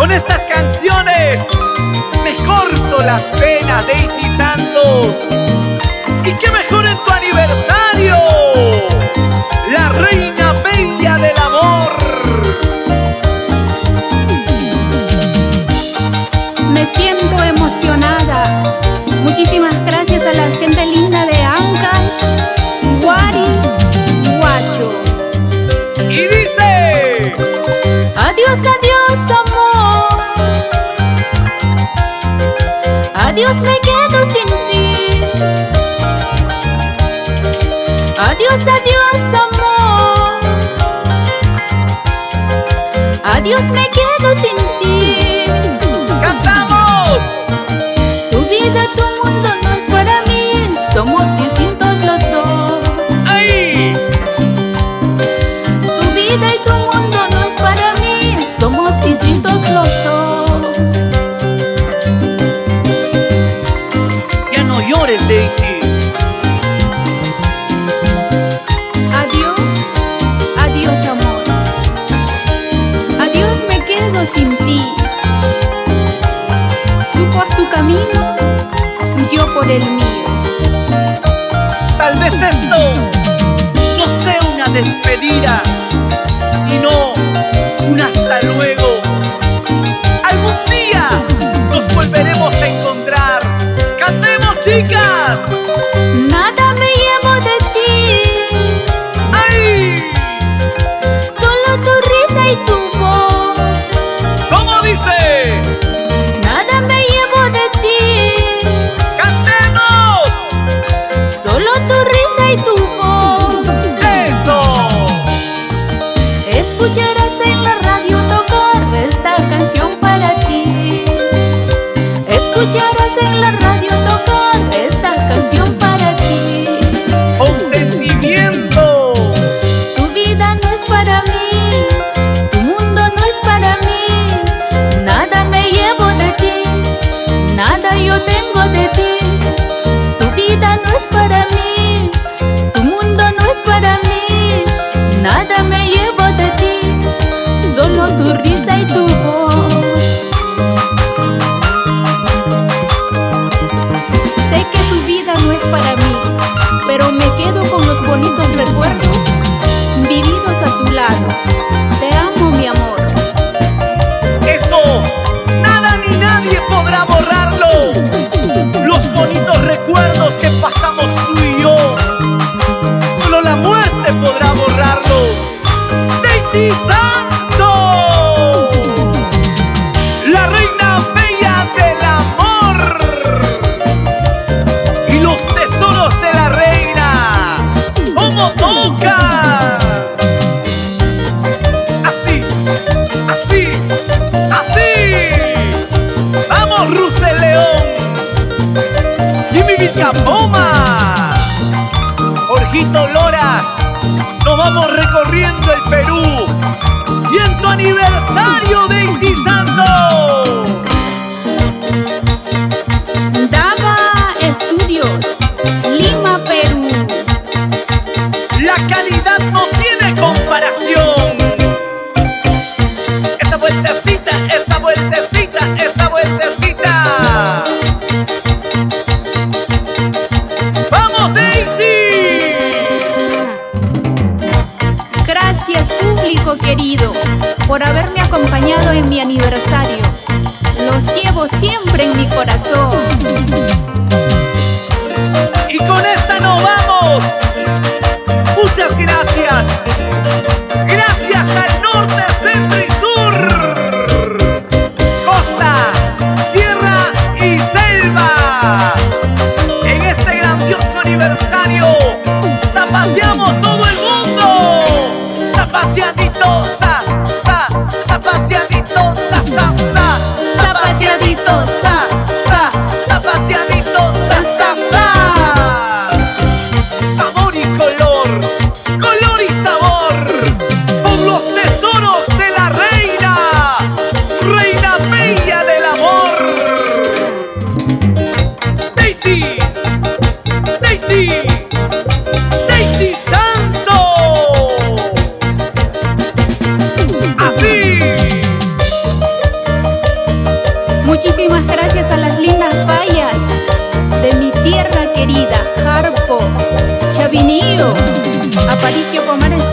Con estas canciones me corto las venas, Daisy Santos. Y qué mejor en tu aniversario, la reina bella del amor. Me siento emocionada. Muchísimas gracias a la gente linda de Ancash, Guari, Huacho. Y dice: adiós, adiós, amor. Adiós, me quedo sin ti. Adiós, adiós, amor. Adiós, me quedo sin ti. ¡Cantamos! Tu vida, tu mundo no es para mí. Somos distintos los dos. ¡Ay! Tu vida y tu mundo no es para mí. Somos distintos los dos. Ya no llores, Daisy. Adiós, adiós, amor. Adiós, me quedo sin ti. Tú por tu camino, yo por el mío. Tal vez esto no sea una despedida, sino un hasta luego. Algún día nos volveremos a encontrar. ¡Cantemos, chicas! Nada me llevo de ti. ¡Ay! Solo tu risa y tu voz. ¿Cómo dice? Nada me llevo de ti. ¡Cantemos! Solo tu risa y tu voz. ¡Eso! Escucharás en la radio tocar esta canción para ti. Escucharás en la radio tocar esta canción para ti. Con sentimiento. Tu vida no es para mí. Tu mundo no es para mí. Nada me llevo de ti. Nada yo tengo de ti. Tu vida no es para mí. Tu mundo no es para mí. Nada me llevo de ti. Solo tu risa y tu voz. Sé que tu vida no es para mí, pero me quedo con los bonitos recuerdos vividos a tu lado. Te amo, mi amor. Eso, nada ni nadie podrá borrarlo. Los bonitos recuerdos que pasamos tú y yo, solo la muerte podrá borrarlos. Daisy Santos, la reina bella del amor y los tesoros de la reina. ¡Cómo toca! Así, así, así. ¡Vamos, Rusel León! ¡Jimmy Vilcapoma! Jorgito Lora. Nos vamos recorriendo el Perú. Y en tu aniversario, Daisy Santos. Dava Estudios, Lima, Perú. La calidad no tiene comparación. Esa vueltecita, esa vueltecita, esa vueltecita. ¡Vamos, Daisy! Gracias, público querido, por haberme acompañado en mi aniversario. Los llevo siempre en mi corazón. Y con esta nos vamos. Muchas gracias. Gracias al norte, centro y sur. Costa, sierra y selva. En este grandioso aniversario zapateamos todo el mundo. Zapateadito, zapateadito, zapateadito, zapateadito, sabor y color, color y sabor, con los tesoros de la reina, reina bella del amor. Daisy, Daisy, Daisy Santos. Así. Aparicio Pomares